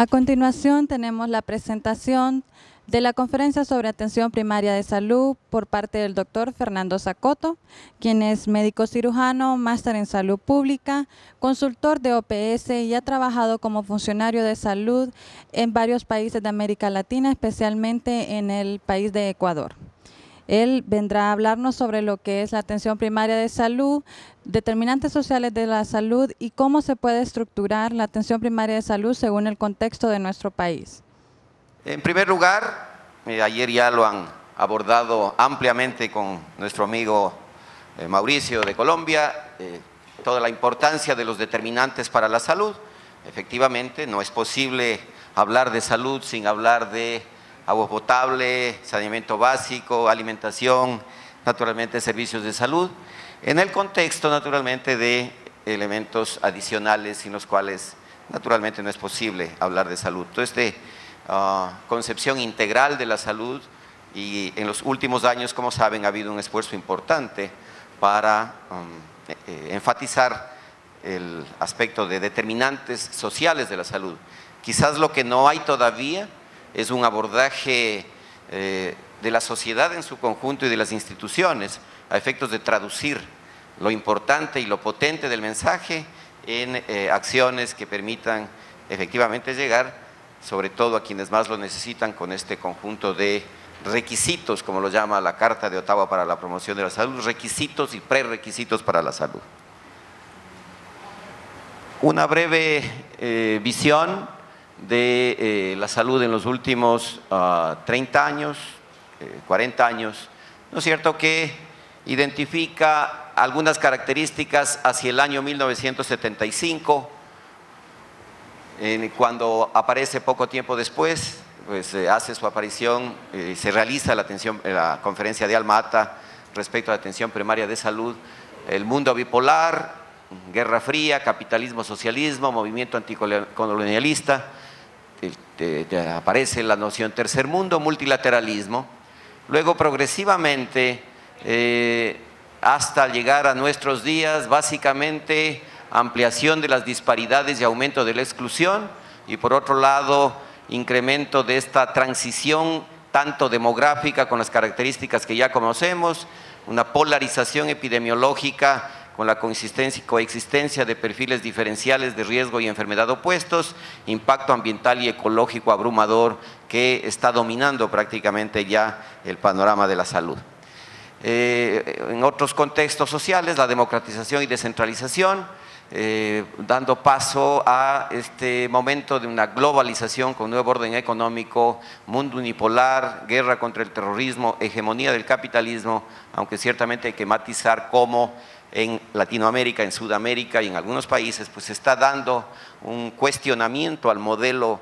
A continuación tenemos la presentación de la Conferencia sobre Atención Primaria de Salud por parte del doctor Fernando Zacoto, quien es médico cirujano, máster en salud pública, consultor de OPS y ha trabajado como funcionario de salud en varios países de América Latina, especialmente en el país de Ecuador. Él vendrá a hablarnos sobre lo que es la atención primaria de salud, determinantes sociales de la salud y cómo se puede estructurar la atención primaria de salud según el contexto de nuestro país. En primer lugar, ayer ya lo han abordado ampliamente con nuestro amigo Mauricio de Colombia, toda la importancia de los determinantes para la salud. Efectivamente, no es posible hablar de salud sin hablar de agua potable, saneamiento básico, alimentación, naturalmente servicios de salud, en el contexto naturalmente de elementos adicionales sin los cuales naturalmente no es posible hablar de salud. Entonces, concepción integral de la salud, y en los últimos años, como saben, ha habido un esfuerzo importante para enfatizar el aspecto de determinantes sociales de la salud. Quizás lo que no hay todavía es un abordaje de la sociedad en su conjunto y de las instituciones a efectos de traducir lo importante y lo potente del mensaje en acciones que permitan efectivamente llegar sobre todo a quienes más lo necesitan con este conjunto de requisitos, como lo llama la Carta de Ottawa para la promoción de la salud, requisitos y prerequisitos para la salud. Una breve visión de la salud en los últimos 30 años, 40 años, ¿no es cierto?, que identifica algunas características hacia el año 1975, cuando aparece poco tiempo después, pues hace su aparición, se realiza la conferencia de Alma-Ata respecto a la atención primaria de salud, el mundo bipolar, Guerra Fría, capitalismo, socialismo, movimiento anticolonialista, aparece la noción tercer mundo, multilateralismo, luego progresivamente hasta llegar a nuestros días, básicamente ampliación de las disparidades y aumento de la exclusión, y por otro lado incremento de esta transición tanto demográfica con las características que ya conocemos, una polarización epidemiológica con la coexistencia de perfiles diferenciales de riesgo y enfermedad opuestos, impacto ambiental y ecológico abrumador que está dominando prácticamente ya el panorama de la salud. En otros contextos sociales, la democratización y descentralización, dando paso a este momento de una globalización con nuevo orden económico, mundo unipolar, guerra contra el terrorismo, hegemonía del capitalismo, aunque ciertamente hay que matizar cómo en Latinoamérica, en Sudamérica y en algunos países pues se está dando un cuestionamiento al modelo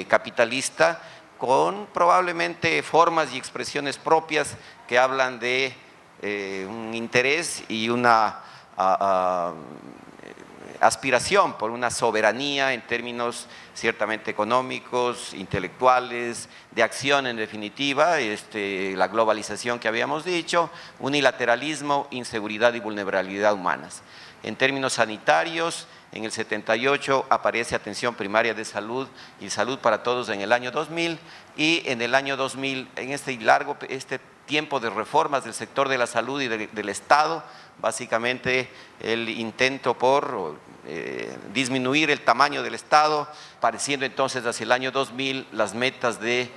capitalista con probablemente formas y expresiones propias que hablan de un interés y una aspiración por una soberanía en términos ciertamente económicos, intelectuales, de acción en definitiva, la globalización que habíamos dicho, unilateralismo, inseguridad y vulnerabilidad humanas. En términos sanitarios, en el 78 aparece atención primaria de salud y salud para todos en el año 2000, y en el año 2000, en este tiempo de reformas del sector de la salud y del Estado, básicamente el intento por disminuir el tamaño del Estado, pareciendo entonces hacia el año 2000 las metas de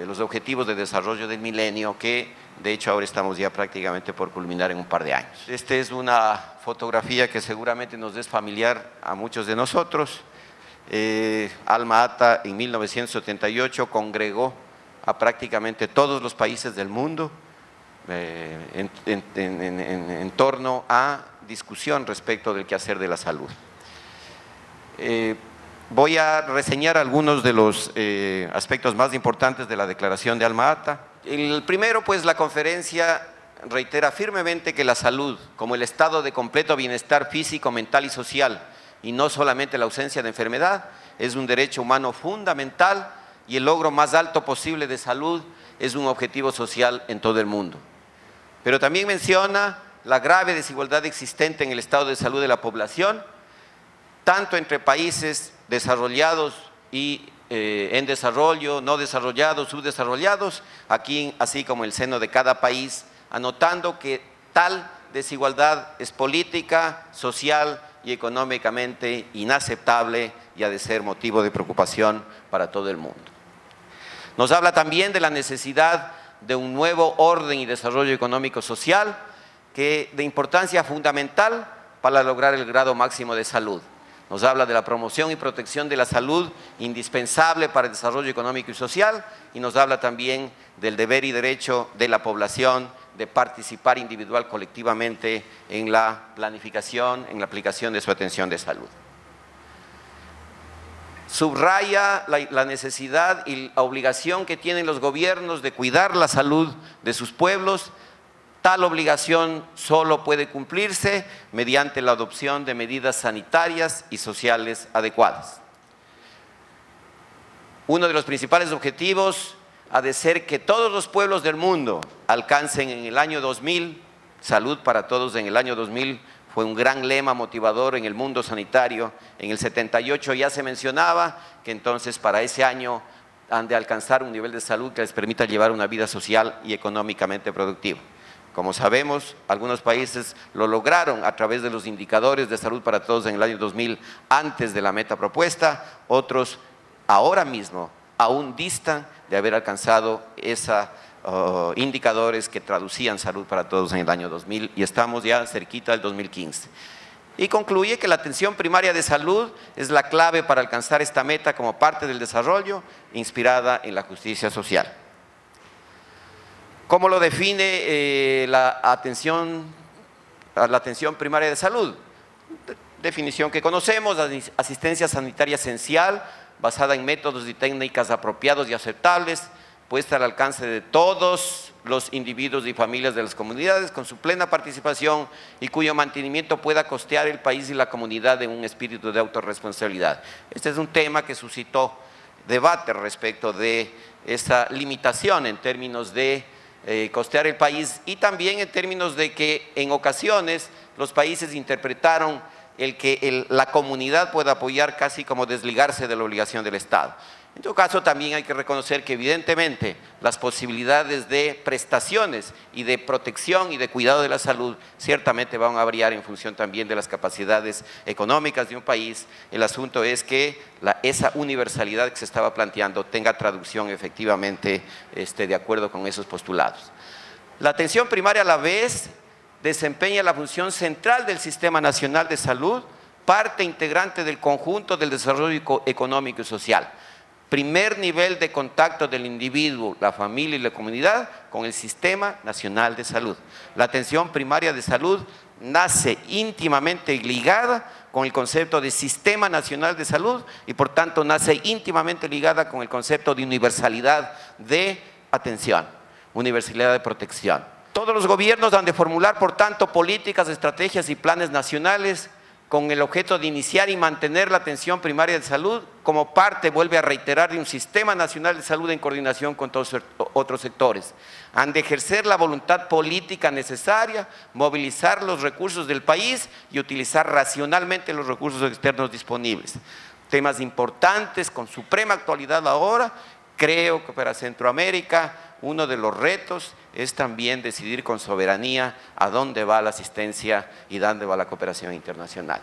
los objetivos de desarrollo del milenio, que de hecho ahora estamos ya prácticamente por culminar en un par de años. Esta es una fotografía que seguramente nos es familiar a muchos de nosotros. Alma-Ata en 1978 congregó a prácticamente todos los países del mundo en torno a discusión respecto del quehacer de la salud. Voy a reseñar algunos de los aspectos más importantes de la declaración de Alma-Ata. El primero, pues, la conferencia reitera firmemente que la salud, como el estado de completo bienestar físico, mental y social, y no solamente la ausencia de enfermedad, es un derecho humano fundamental, y el logro más alto posible de salud es un objetivo social en todo el mundo. Pero también menciona la grave desigualdad existente en el estado de salud de la población, tanto entre países desarrollados y en desarrollo, no desarrollados, subdesarrollados, aquí así como en el seno de cada país, anotando que tal desigualdad es política, social y económicamente inaceptable y ha de ser motivo de preocupación para todo el mundo. Nos habla también de la necesidad de un nuevo orden y desarrollo económico-social que de importancia fundamental para lograr el grado máximo de salud. Nos habla de la promoción y protección de la salud indispensable para el desarrollo económico y social y nos habla también del deber y derecho de la población de participar individual colectivamente en la planificación, en la aplicación de su atención de salud. Subraya la necesidad y la obligación que tienen los gobiernos de cuidar la salud de sus pueblos. Tal obligación solo puede cumplirse mediante la adopción de medidas sanitarias y sociales adecuadas. Uno de los principales objetivos ha de ser que todos los pueblos del mundo alcancen en el año 2000, salud para todos en el año 2000, fue un gran lema motivador en el mundo sanitario. En el 78 ya se mencionaba que entonces para ese año han de alcanzar un nivel de salud que les permita llevar una vida social y económicamente productiva. Como sabemos, algunos países lo lograron a través de los indicadores de salud para todos en el año 2000 antes de la meta propuesta, otros ahora mismo aún distan de haber alcanzado esos indicadores que traducían salud para todos en el año 2000 y estamos ya cerquita del 2015. Y concluye que la atención primaria de salud es la clave para alcanzar esta meta como parte del desarrollo inspirada en la justicia social. ¿Cómo lo define la atención primaria de salud? Definición que conocemos: asistencia sanitaria esencial basada en métodos y técnicas apropiados y aceptables, puesta al alcance de todos los individuos y familias de las comunidades con su plena participación y cuyo mantenimiento pueda costear el país y la comunidad en un espíritu de autorresponsabilidad. Este es un tema que suscitó debate respecto de esa limitación en términos de costear el país y también en términos de que en ocasiones los países interpretaron el que la comunidad pueda apoyar casi como desligarse de la obligación del Estado. En todo caso, también hay que reconocer que evidentemente las posibilidades de prestaciones y de protección y de cuidado de la salud ciertamente van a variar en función también de las capacidades económicas de un país. El asunto es que esa universalidad que se estaba planteando tenga traducción efectivamente de acuerdo con esos postulados. La atención primaria a la vez desempeña la función central del Sistema Nacional de Salud, parte integrante del conjunto del desarrollo económico y social. Primer nivel de contacto del individuo, la familia y la comunidad con el Sistema Nacional de Salud. La atención primaria de salud nace íntimamente ligada con el concepto de Sistema Nacional de Salud y por tanto nace íntimamente ligada con el concepto de universalidad de atención, universalidad de protección. Todos los gobiernos han de formular, por tanto, políticas, estrategias y planes nacionales con el objeto de iniciar y mantener la atención primaria de salud como parte, vuelve a reiterar, de un Sistema Nacional de Salud en coordinación con todos otros sectores. Han de ejercer la voluntad política necesaria, movilizar los recursos del país y utilizar racionalmente los recursos externos disponibles. Temas importantes con suprema actualidad ahora. Creo que para Centroamérica uno de los retos es también decidir con soberanía a dónde va la asistencia y dónde va la cooperación internacional.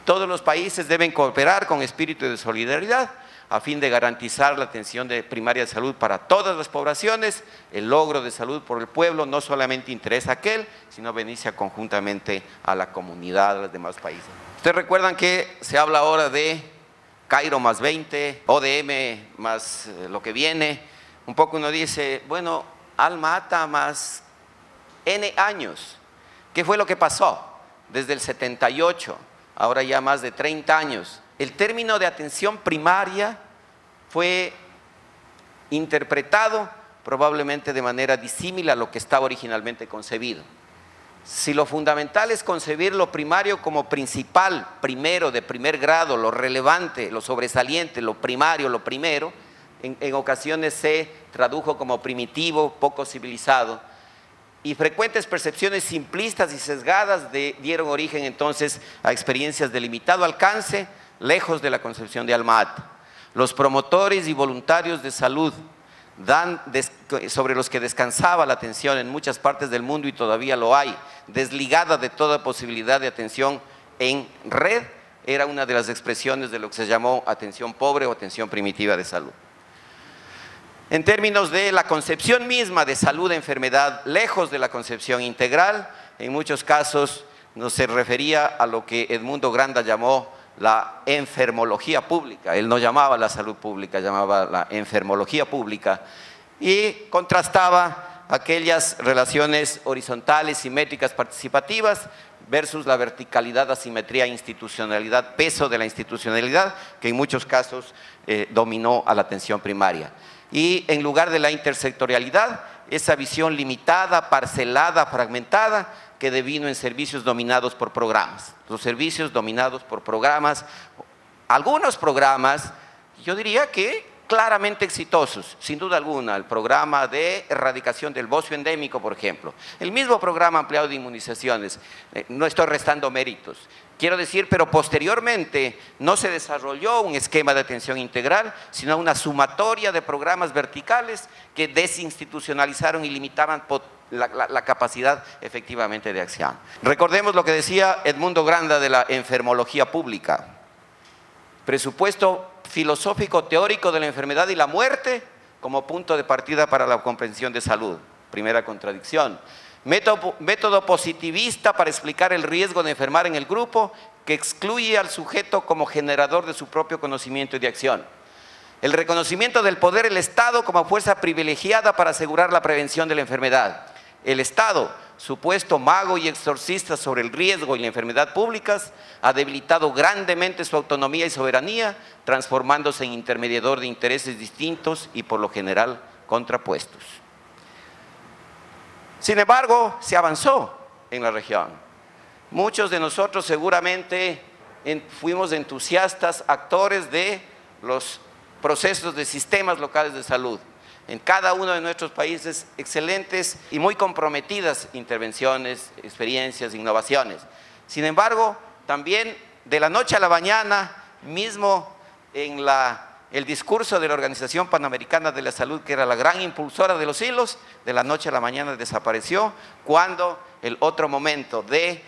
Todos los países deben cooperar con espíritu de solidaridad a fin de garantizar la atención primaria de salud para todas las poblaciones. El logro de salud por el pueblo no solamente interesa a aquel, sino beneficia conjuntamente a la comunidad, a los demás países. Ustedes recuerdan que se habla ahora de Cairo más 20, ODM más lo que viene. Un poco uno dice, bueno, Alma-Ata más N años. ¿Qué fue lo que pasó? Desde el 78, ahora ya más de 30 años. El término de atención primaria fue interpretado probablemente de manera disímil a lo que estaba originalmente concebido. Si lo fundamental es concebir lo primario como principal, primero, de primer grado, lo relevante, lo sobresaliente, lo primario, lo primero, en ocasiones se tradujo como primitivo, poco civilizado. y frecuentes percepciones simplistas y sesgadas dieron origen entonces a experiencias de limitado alcance, lejos de la concepción de Alma-Ata. Los promotores y voluntarios de salud sobre los que descansaba la atención en muchas partes del mundo, y todavía lo hay, desligada de toda posibilidad de atención en red, era una de las expresiones de lo que se llamó atención pobre o atención primitiva de salud. En términos de la concepción misma de salud e enfermedad, lejos de la concepción integral, en muchos casos no se refería a lo que Edmundo Granda llamó la enfermología pública. Él no llamaba la salud pública, llamaba la enfermología pública, y contrastaba aquellas relaciones horizontales, simétricas, participativas versus la verticalidad, asimetría, institucionalidad, peso de la institucionalidad, que en muchos casos dominó a la atención primaria. Y en lugar de la intersectorialidad, esa visión limitada, parcelada, fragmentada, que devino en servicios dominados por programas. Los servicios dominados por programas, algunos programas, yo diría que claramente exitosos, sin duda alguna, el programa de erradicación del bocio endémico, por ejemplo, el mismo programa ampliado de inmunizaciones, no estoy restando méritos, quiero decir, pero posteriormente no se desarrolló un esquema de atención integral, sino una sumatoria de programas verticales que desinstitucionalizaron y limitaban la capacidad efectivamente de acción. Recordemos lo que decía Edmundo Granda de la enfermología pública: presupuesto filosófico teórico de la enfermedad y la muerte como punto de partida para la comprensión de salud. Primera contradicción. Método positivista para explicar el riesgo de enfermar en el grupo, que excluye al sujeto como generador de su propio conocimiento y de acción. El reconocimiento del poder del Estado como fuerza privilegiada para asegurar la prevención de la enfermedad. El Estado, supuesto mago y exorcista sobre el riesgo y la enfermedad públicas, ha debilitado grandemente su autonomía y soberanía, transformándose en intermediador de intereses distintos y por lo general contrapuestos. Sin embargo, se avanzó en la región. Muchos de nosotros seguramente fuimos entusiastas, actores de los procesos de sistemas locales de salud. En cada uno de nuestros países, excelentes y muy comprometidas intervenciones, experiencias, innovaciones. Sin embargo, también de la noche a la mañana, mismo en el discurso de la Organización Panamericana de la Salud, que era la gran impulsora de los hilos, de la noche a la mañana desapareció, cuando el otro momento de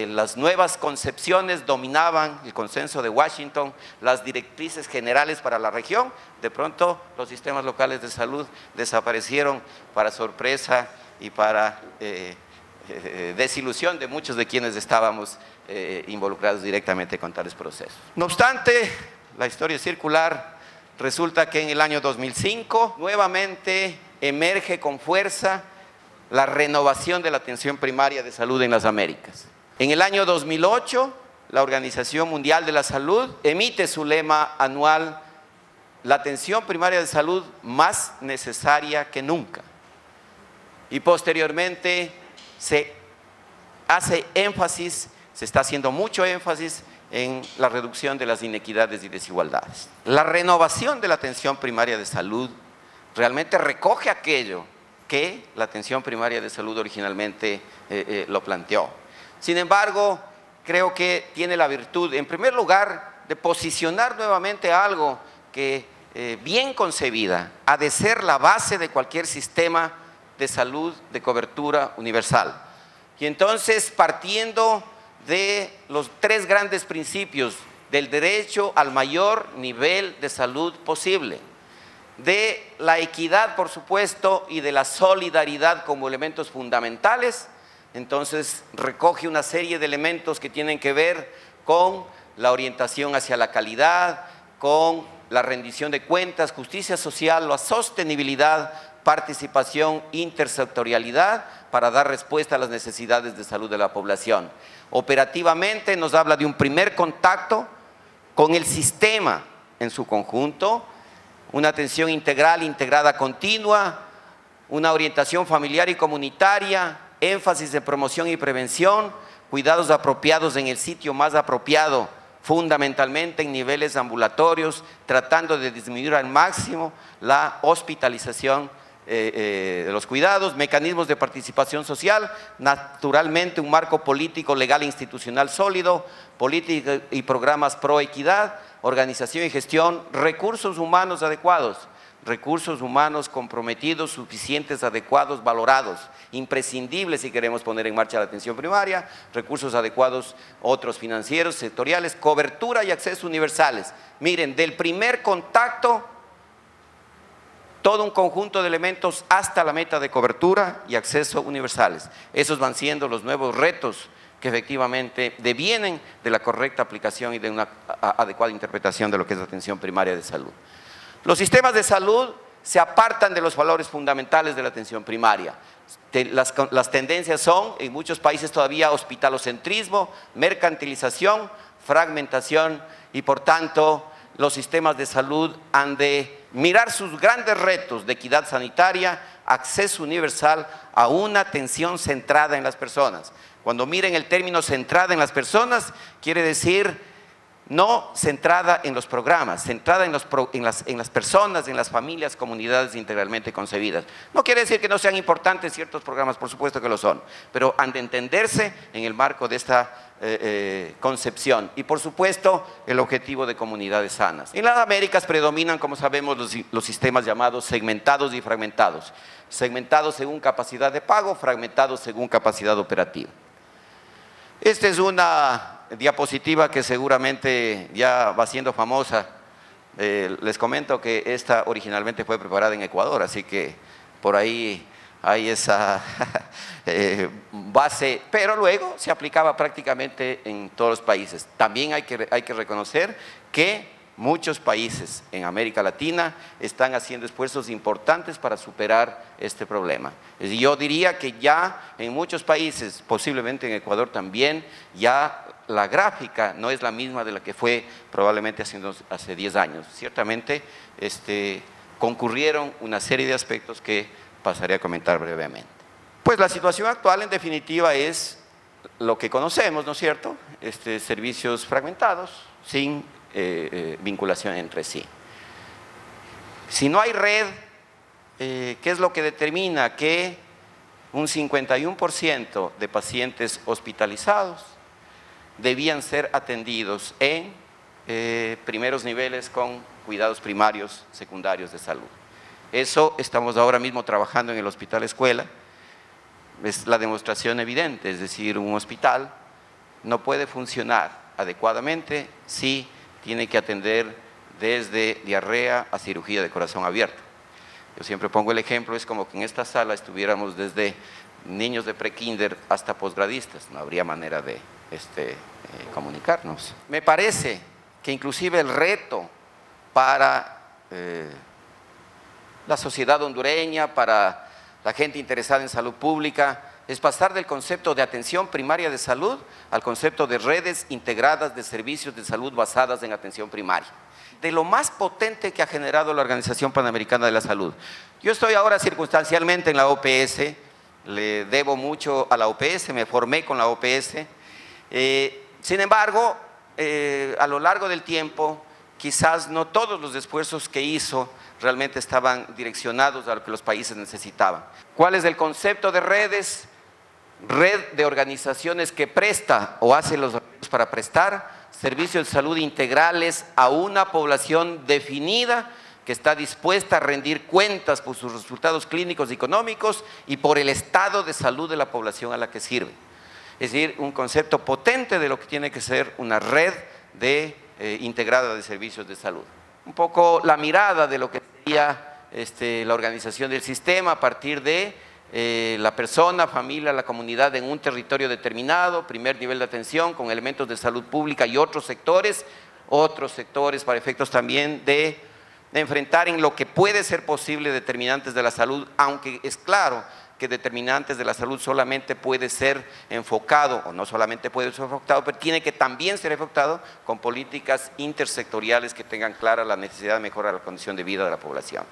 las nuevas concepciones dominaban el consenso de Washington, las directrices generales para la región. De pronto los sistemas locales de salud desaparecieron, para sorpresa y para desilusión de muchos de quienes estábamos involucrados directamente con tales procesos. No obstante, la historia circular, resulta que en el año 2005 nuevamente emerge con fuerza la renovación de la atención primaria de salud en las Américas. En el año 2008, la Organización Mundial de la Salud emite su lema anual: la atención primaria de salud más necesaria que nunca. Y posteriormente se hace énfasis, se está haciendo mucho énfasis en la reducción de las inequidades y desigualdades. La renovación de la atención primaria de salud realmente recoge aquello que la atención primaria de salud originalmente lo planteó. Sin embargo, creo que tiene la virtud, en primer lugar, de posicionar nuevamente algo que, bien concebida, ha de ser la base de cualquier sistema de salud de cobertura universal. Y entonces, partiendo de los tres grandes principios del derecho al mayor nivel de salud posible, de la equidad, por supuesto, y de la solidaridad como elementos fundamentales, entonces recoge una serie de elementos que tienen que ver con la orientación hacia la calidad, con la rendición de cuentas, justicia social, la sostenibilidad, participación, intersectorialidad, para dar respuesta a las necesidades de salud de la población. Operativamente nos habla de un primer contacto con el sistema en su conjunto, una atención integral, integrada, continua, una orientación familiar y comunitaria, énfasis de promoción y prevención, cuidados apropiados en el sitio más apropiado, fundamentalmente en niveles ambulatorios, tratando de disminuir al máximo la hospitalización de los cuidados, mecanismos de participación social, naturalmente un marco político, legal e institucional sólido, política y programas pro equidad, organización y gestión, recursos humanos adecuados, recursos humanos comprometidos, suficientes, adecuados, valorados, imprescindibles si queremos poner en marcha la atención primaria, recursos adecuados, otros financieros, sectoriales, cobertura y acceso universales. Miren, del primer contacto, todo un conjunto de elementos hasta la meta de cobertura y acceso universales. Esos van siendo los nuevos retos que efectivamente devienen de la correcta aplicación y de una adecuada interpretación de lo que es la atención primaria de salud. Los sistemas de salud se apartan de los valores fundamentales de la atención primaria. Las tendencias son, en muchos países todavía, hospitalocentrismo, mercantilización, fragmentación y por tanto los sistemas de salud han de mirar sus grandes retos de equidad sanitaria, acceso universal a una atención centrada en las personas. Cuando miren el término centrada en las personas, quiere decir no centrada en los programas, centrada en las personas, en las familias, comunidades integralmente concebidas. No quiere decir que no sean importantes ciertos programas, por supuesto que lo son, pero han de entenderse en el marco de esta concepción y por supuesto el objetivo de comunidades sanas. En las Américas predominan, como sabemos, los sistemas llamados segmentados y fragmentados. Segmentados según capacidad de pago, fragmentados según capacidad operativa. Esta es una diapositiva que seguramente ya va siendo famosa. Les comento que esta originalmente fue preparada en Ecuador, así que por ahí hay esa base, pero luego se aplicaba prácticamente en todos los países. También hay que reconocer que muchos países en América Latina están haciendo esfuerzos importantes para superar este problema. Yo diría que ya en muchos países, posiblemente en Ecuador también, ya la gráfica no es la misma de la que fue probablemente hace 10 años. Ciertamente concurrieron una serie de aspectos que pasaré a comentar brevemente. Pues la situación actual en definitiva es lo que conocemos, ¿no es cierto? Servicios fragmentados, sin vinculación entre sí. Si no hay red, ¿qué es lo que determina que un 51% de pacientes hospitalizados debían ser atendidos en primeros niveles con cuidados primarios, secundarios de salud? Eso estamos ahora mismo trabajando en el hospital escuela, es la demostración evidente, es decir, un hospital no puede funcionar adecuadamente si tiene que atender desde diarrea a cirugía de corazón abierto. Yo siempre pongo el ejemplo, es como que en esta sala estuviéramos desde niños de prekinder hasta posgradistas, no habría manera de comunicarnos. Me parece que inclusive el reto para la sociedad hondureña, para la gente interesada en salud pública, es pasar del concepto de atención primaria de salud al concepto de redes integradas de servicios de salud basadas en atención primaria. De lo más potente que ha generado la Organización Panamericana de la Salud. Yo estoy ahora circunstancialmente en la OPS, le debo mucho a la OPS, me formé con la OPS. Sin embargo, a lo largo del tiempo, quizás no todos los esfuerzos que hizo realmente estaban direccionados a lo que los países necesitaban. ¿Cuál es el concepto de redes? Red de organizaciones que presta o hace los arreglos para prestar servicios de salud integrales a una población definida que está dispuesta a rendir cuentas por sus resultados clínicos y económicos y por el estado de salud de la población a la que sirve. Es decir, un concepto potente de lo que tiene que ser una red integrada de servicios de salud. Un poco la mirada de lo que sería la organización del sistema a partir de la persona, familia, la comunidad en un territorio determinado, primer nivel de atención con elementos de salud pública y otros sectores para efectos también de enfrentar en lo que puede ser posible determinantes de la salud, aunque es claro que determinantes de la salud solamente puede ser enfocado, o no solamente puede ser enfocado, pero tiene que también ser enfocado con políticas intersectoriales que tengan clara la necesidad de mejorar la condición de vida de la población.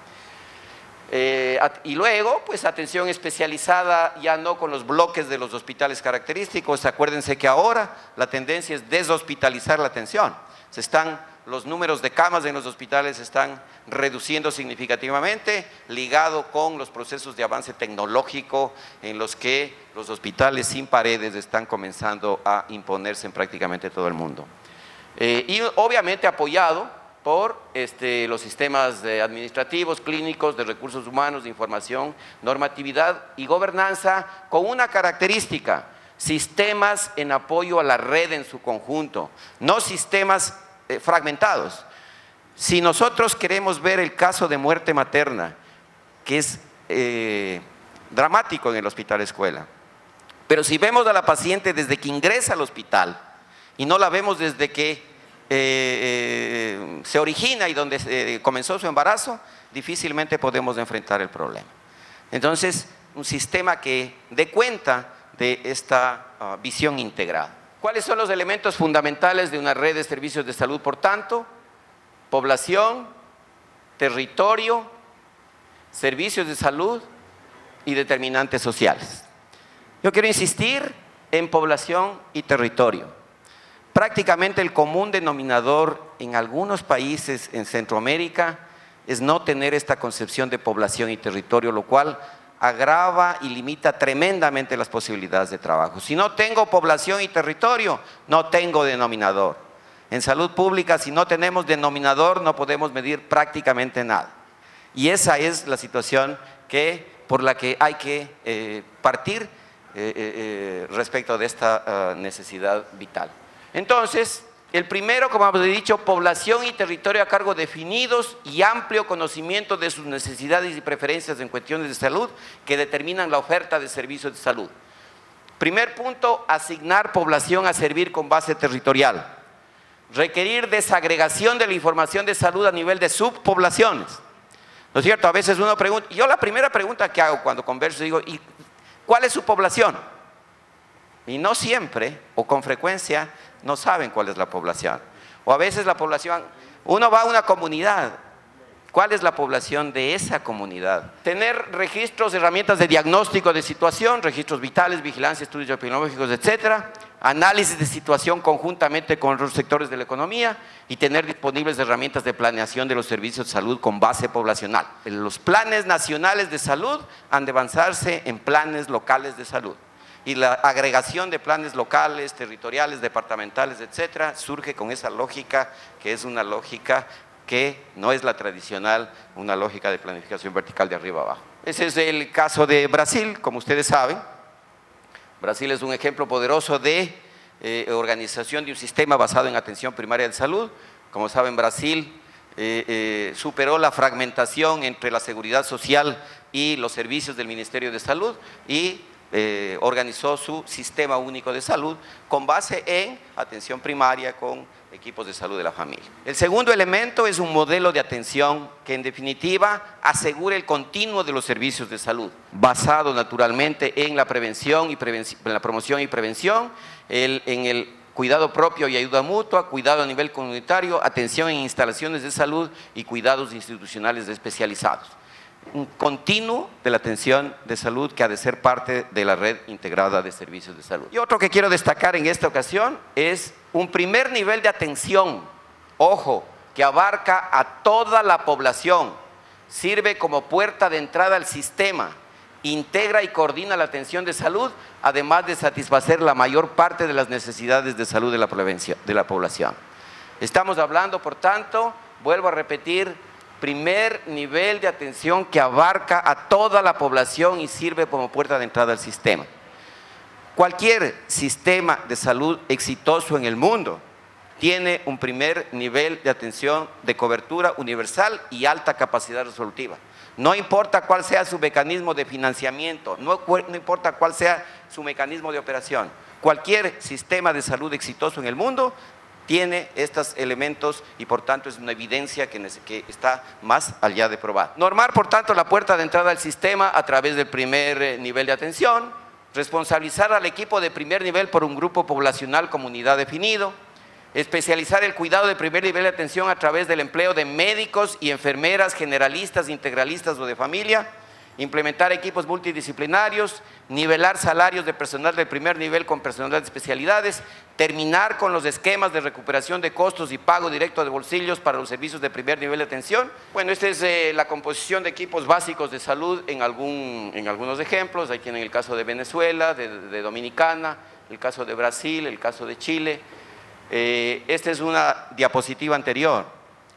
Y luego, pues atención especializada, ya no con los bloques de los hospitales característicos. Acuérdense que ahora la tendencia es deshospitalizar la atención. los números de camas en los hospitales se están reduciendo significativamente, ligado con los procesos de avance tecnológico en los que los hospitales sin paredes están comenzando a imponerse en prácticamente todo el mundo. Y obviamente apoyado por los sistemas administrativos, clínicos, de recursos humanos, de información, normatividad y gobernanza, con una característica: sistemas en apoyo a la red en su conjunto, no sistemas fragmentados. Si nosotros queremos ver el caso de muerte materna, que es dramático en el hospital escuela, pero si vemos a la paciente desde que ingresa al hospital y no la vemos desde que se origina y donde comenzó su embarazo, difícilmente podemos enfrentar el problema. Entonces, un sistema que dé cuenta de esta visión integrada. ¿Cuáles son los elementos fundamentales de una red de servicios de salud, por tanto? Población, territorio, servicios de salud y determinantes sociales. Yo quiero insistir en población y territorio. Prácticamente el común denominador en algunos países en Centroamérica es no tener esta concepción de población y territorio, lo cual agrava y limita tremendamente las posibilidades de trabajo. Si no tengo población y territorio, no tengo denominador. En salud pública, si no tenemos denominador, no podemos medir prácticamente nada. Y esa es la situación por la que hay que partir respecto de esta necesidad vital. Entonces, el primero, como hemos dicho, población y territorio a cargo definidos y amplio conocimiento de sus necesidades y preferencias en cuestiones de salud que determinan la oferta de servicios de salud. Primer punto, asignar población a servir con base territorial. Requerir desagregación de la información de salud a nivel de subpoblaciones. ¿No es cierto? A veces uno pregunta, yo la primera pregunta que hago cuando converso digo, ¿y cuál es su población? Y no siempre o con frecuencia no saben cuál es la población. O a veces la población, uno va a una comunidad, ¿cuál es la población de esa comunidad? Tener registros, herramientas de diagnóstico de situación, registros vitales, vigilancia, estudios epidemiológicos, etcétera, análisis de situación conjuntamente con los sectores de la economía y tener disponibles herramientas de planeación de los servicios de salud con base poblacional. Los planes nacionales de salud han de avanzarse en planes locales de salud. Y la agregación de planes locales, territoriales, departamentales, etcétera, surge con esa lógica que es una lógica que no es la tradicional, una lógica de planificación vertical de arriba abajo. Ese es el caso de Brasil, como ustedes saben. Brasil es un ejemplo poderoso de organización de un sistema basado en atención primaria de salud. Como saben, Brasil superó la fragmentación entre la seguridad social y los servicios del Ministerio de Salud y organizó su sistema único de salud con base en atención primaria con equipos de salud de la familia. El segundo elemento es un modelo de atención que en definitiva asegure el continuo de los servicios de salud, basado naturalmente en la prevención y en la promoción y prevención, en el cuidado propio y ayuda mutua, cuidado a nivel comunitario, atención en instalaciones de salud y cuidados institucionales especializados. Un continuo de la atención de salud que ha de ser parte de la red integrada de servicios de salud. Y otro que quiero destacar en esta ocasión es un primer nivel de atención, ojo, que abarca a toda la población, sirve como puerta de entrada al sistema, integra y coordina la atención de salud, además de satisfacer la mayor parte de las necesidades de salud de la población. Estamos hablando, por tanto, vuelvo a repetir, primer nivel de atención que abarca a toda la población y sirve como puerta de entrada al sistema. Cualquier sistema de salud exitoso en el mundo tiene un primer nivel de atención de cobertura universal y alta capacidad resolutiva. No importa cuál sea su mecanismo de financiamiento, no importa cuál sea su mecanismo de operación, cualquier sistema de salud exitoso en el mundo tiene estos elementos y por tanto es una evidencia que está más allá de probar. Normar por tanto la puerta de entrada al sistema a través del primer nivel de atención, responsabilizar al equipo de primer nivel por un grupo poblacional comunidad definido, especializar el cuidado de primer nivel de atención a través del empleo de médicos y enfermeras generalistas, integralistas o de familia, implementar equipos multidisciplinarios, nivelar salarios de personal del primer nivel con personal de especialidades, terminar con los esquemas de recuperación de costos y pago directo de bolsillos para los servicios de primer nivel de atención. Bueno, esta es la composición de equipos básicos de salud en algunos ejemplos. Ahí tienen el caso de Venezuela, de Dominicana, el caso de Brasil, el caso de Chile. Esta es una diapositiva anterior.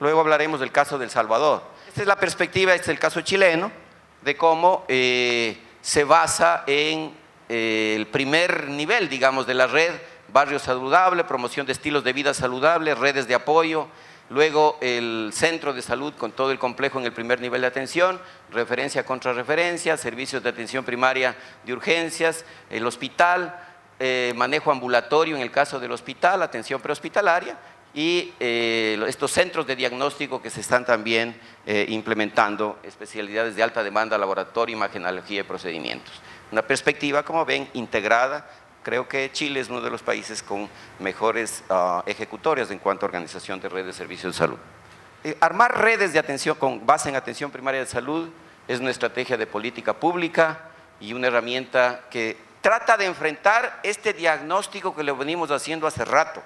Luego hablaremos del caso de El Salvador. Esta es la perspectiva, este es el caso chileno, de cómo se basa en el primer nivel, digamos, de la red, barrio saludable, promoción de estilos de vida saludables, redes de apoyo, luego el centro de salud con todo el complejo en el primer nivel de atención, referencia contra referencia, servicios de atención primaria de urgencias, el hospital, manejo ambulatorio en el caso del hospital, atención prehospitalaria, y estos centros de diagnóstico que se están también implementando, especialidades de alta demanda, laboratorio, imagenología y procedimientos. Una perspectiva, como ven, integrada. Creo que Chile es uno de los países con mejores ejecutorias en cuanto a organización de redes de servicios de salud. Armar redes de atención con base en atención primaria de salud es una estrategia de política pública y una herramienta que trata de enfrentar este diagnóstico que lo venimos haciendo hace rato.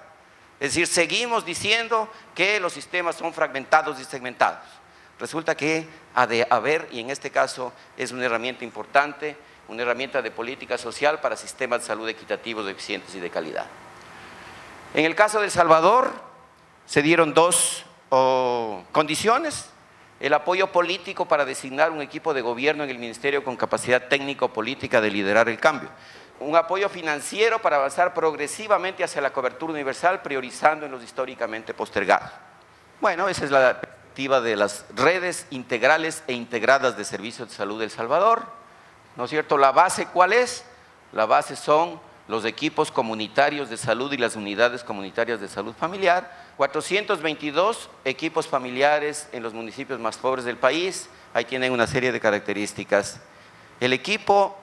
Es decir, seguimos diciendo que los sistemas son fragmentados y segmentados. Resulta que ha de haber, y en este caso es una herramienta importante, una herramienta de política social para sistemas de salud equitativos, eficientes y de calidad. En el caso de El Salvador, se dieron dos condiciones: el apoyo político para designar un equipo de gobierno en el ministerio con capacidad técnico-política de liderar el cambio, un apoyo financiero para avanzar progresivamente hacia la cobertura universal, priorizando en los históricamente postergados. Bueno, esa es la perspectiva de las redes integrales e integradas de servicios de salud de El Salvador, ¿no es cierto? La base, ¿cuál es? La base son los equipos comunitarios de salud y las unidades comunitarias de salud familiar, 422 equipos familiares en los municipios más pobres del país. Ahí tienen una serie de características. El equipo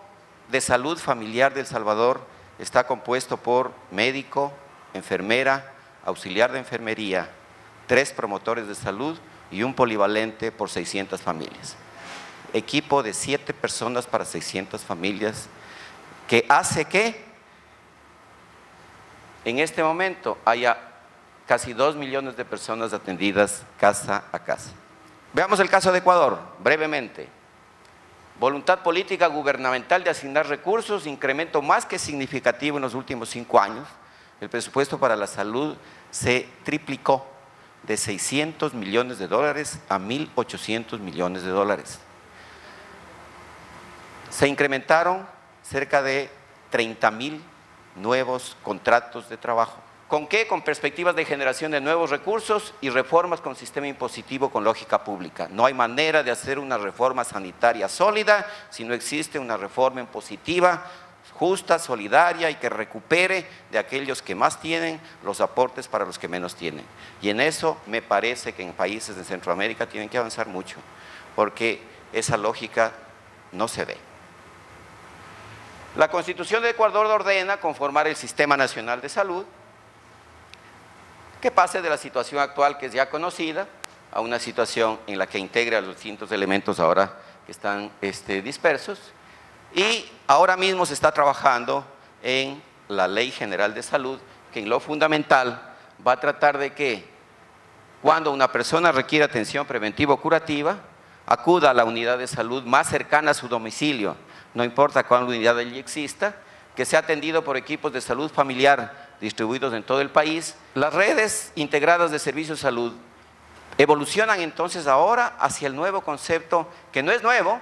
de salud familiar de El Salvador está compuesto por médico, enfermera, auxiliar de enfermería, 3 promotores de salud y un polivalente por 600 familias. Equipo de 7 personas para 600 familias, que hace que en este momento haya casi 2 millones de personas atendidas casa a casa. Veamos el caso de Ecuador, brevemente. Voluntad política gubernamental de asignar recursos, incremento más que significativo en los últimos 5 años. El presupuesto para la salud se triplicó de $600 millones a $1.800 millones. Se incrementaron cerca de 30.000 nuevos contratos de trabajo. ¿Con qué? Con perspectivas de generación de nuevos recursos y reformas con sistema impositivo con lógica pública. No hay manera de hacer una reforma sanitaria sólida si no existe una reforma impositiva, justa, solidaria y que recupere de aquellos que más tienen los aportes para los que menos tienen. Y en eso me parece que en países de Centroamérica tienen que avanzar mucho, porque esa lógica no se ve. La Constitución de Ecuador ordena conformar el Sistema Nacional de Salud, que pase de la situación actual, que es ya conocida, a una situación en la que integra los distintos elementos ahora que están dispersos. Y ahora mismo se está trabajando en la Ley General de Salud, que en lo fundamental va a tratar de que cuando una persona requiere atención preventiva o curativa, acuda a la unidad de salud más cercana a su domicilio, no importa cuál unidad allí exista, que sea atendido por equipos de salud familiar distribuidos en todo el país. Las redes integradas de servicios de salud evolucionan entonces ahora hacia el nuevo concepto, que no es nuevo,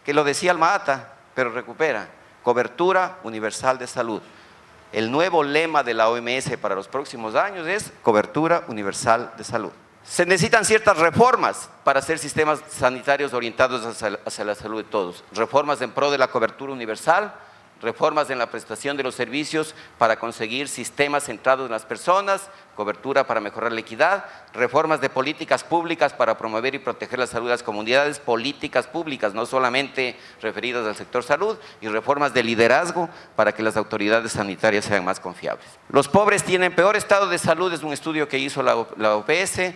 que lo decía Alma Ata, pero recupera: cobertura universal de salud. El nuevo lema de la OMS para los próximos años es cobertura universal de salud. Se necesitan ciertas reformas para hacer sistemas sanitarios orientados hacia la salud de todos. Reformas en pro de la cobertura universal, reformas en la prestación de los servicios para conseguir sistemas centrados en las personas, cobertura para mejorar la equidad, reformas de políticas públicas para promover y proteger la salud de las comunidades, políticas públicas no solamente referidas al sector salud, y reformas de liderazgo para que las autoridades sanitarias sean más confiables. Los pobres tienen peor estado de salud, es un estudio que hizo la OPS.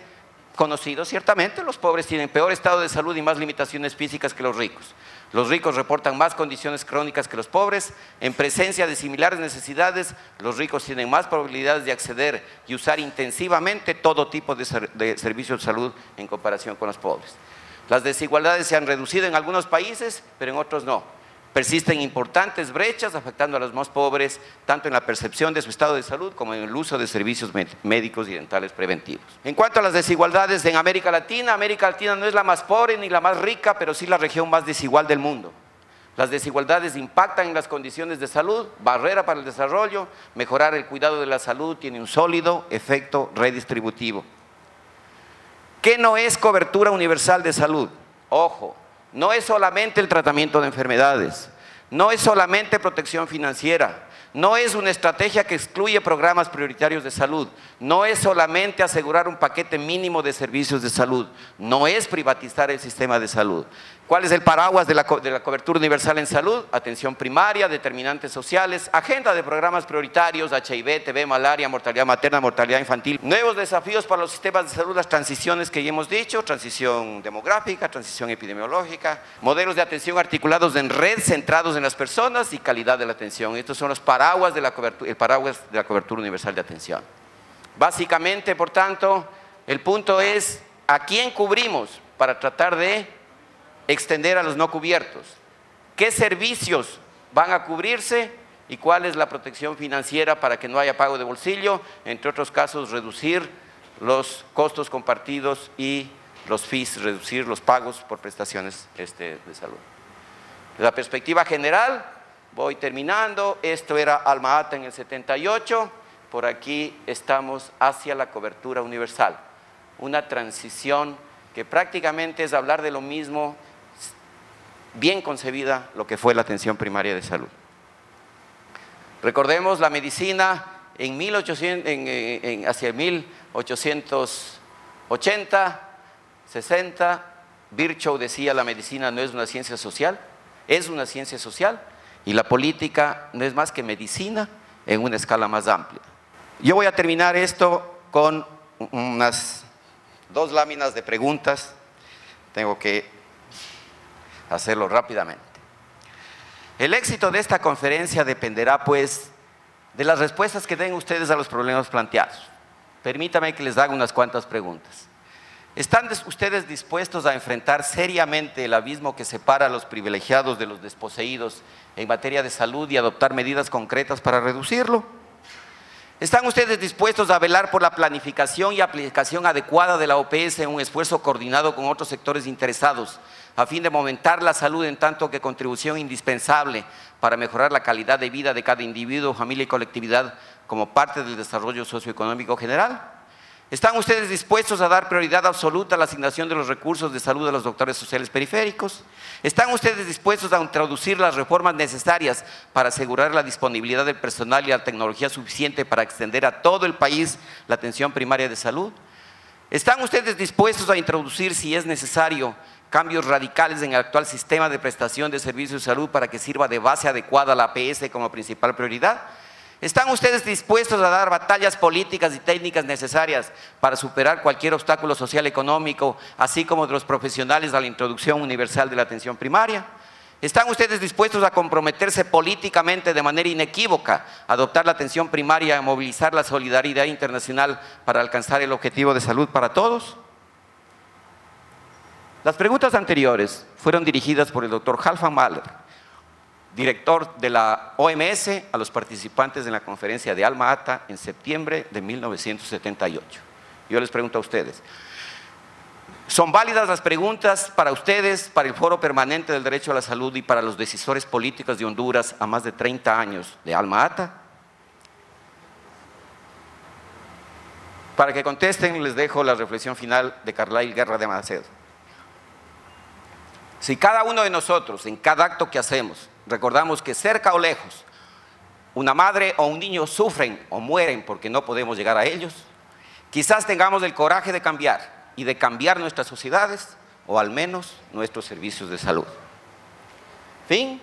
conocido ciertamente, los pobres tienen peor estado de salud y más limitaciones físicas que los ricos. Los ricos reportan más condiciones crónicas que los pobres. En presencia de similares necesidades, los ricos tienen más probabilidades de acceder y usar intensivamente todo tipo de servicios de salud en comparación con los pobres. Las desigualdades se han reducido en algunos países, pero en otros no. Persisten importantes brechas afectando a los más pobres, tanto en la percepción de su estado de salud como en el uso de servicios médicos y dentales preventivos. En cuanto a las desigualdades en América Latina no es la más pobre ni la más rica, pero sí la región más desigual del mundo. Las desigualdades impactan en las condiciones de salud, barrera para el desarrollo. Mejorar el cuidado de la salud tiene un sólido efecto redistributivo. ¿Qué no es cobertura universal de salud? Ojo. No es solamente el tratamiento de enfermedades, no es solamente protección financiera, no es una estrategia que excluye programas prioritarios de salud, no es solamente asegurar un paquete mínimo de servicios de salud, no es privatizar el sistema de salud. ¿Cuál es el paraguas de la cobertura universal en salud? Atención primaria, determinantes sociales, agenda de programas prioritarios, HIV, TB, malaria, mortalidad materna, mortalidad infantil. Nuevos desafíos para los sistemas de salud, las transiciones que ya hemos dicho, transición demográfica, transición epidemiológica, modelos de atención articulados en red, centrados en las personas y calidad de la atención. Estos son los paraguas de la cobertura universal de atención. Básicamente, por tanto, el punto es ¿a quién cubrimos para tratar de extender a los no cubiertos? ¿Qué servicios van a cubrirse y cuál es la protección financiera para que no haya pago de bolsillo? Entre otros casos, reducir los costos compartidos y los fees, reducir los pagos por prestaciones de salud. Desde la perspectiva general, voy terminando. Esto era Alma Ata en el 78. Por aquí estamos hacia la cobertura universal. Una transición que prácticamente es hablar de lo mismo, bien concebida lo que fue la atención primaria de salud. Recordemos la medicina hacia 1880, 60, Virchow decía la medicina no es una ciencia social, es una ciencia social y la política no es más que medicina en una escala más amplia. Yo voy a terminar esto con unas 2 láminas de preguntas, tengo que hacerlo rápidamente. El éxito de esta conferencia dependerá, pues, de las respuestas que den ustedes a los problemas planteados. Permítame que les haga unas cuantas preguntas. ¿Están ustedes dispuestos a enfrentar seriamente el abismo que separa a los privilegiados de los desposeídos en materia de salud y adoptar medidas concretas para reducirlo? ¿Están ustedes dispuestos a velar por la planificación y aplicación adecuada de la OPS en un esfuerzo coordinado con otros sectores interesados a fin de fomentar la salud en tanto que contribución indispensable para mejorar la calidad de vida de cada individuo, familia y colectividad como parte del desarrollo socioeconómico general? ¿Están ustedes dispuestos a dar prioridad absoluta a la asignación de los recursos de salud a los doctores sociales periféricos? ¿Están ustedes dispuestos a introducir las reformas necesarias para asegurar la disponibilidad del personal y la tecnología suficiente para extender a todo el país la atención primaria de salud? ¿Están ustedes dispuestos a introducir, si es necesario, cambios radicales en el actual sistema de prestación de servicios de salud para que sirva de base adecuada a la APS como principal prioridad? ¿Están ustedes dispuestos a dar batallas políticas y técnicas necesarias para superar cualquier obstáculo social económico, así como de los profesionales a la introducción universal de la atención primaria? ¿Están ustedes dispuestos a comprometerse políticamente de manera inequívoca, a adoptar la atención primaria, a movilizar la solidaridad internacional para alcanzar el objetivo de salud para todos? Las preguntas anteriores fueron dirigidas por el doctor Halfan Mahler, director de la OMS, a los participantes en la conferencia de Alma Ata en septiembre de 1978. Yo les pregunto a ustedes, ¿son válidas las preguntas para ustedes, para el Foro Permanente del Derecho a la Salud y para los decisores políticos de Honduras a más de 30 años de Alma Ata? Para que contesten, les dejo la reflexión final de Carlyle Guerra de Macedo. Si cada uno de nosotros, en cada acto que hacemos, recordamos que cerca o lejos, una madre o un niño sufren o mueren porque no podemos llegar a ellos, quizás tengamos el coraje de cambiar y de cambiar nuestras sociedades o al menos nuestros servicios de salud. Fin.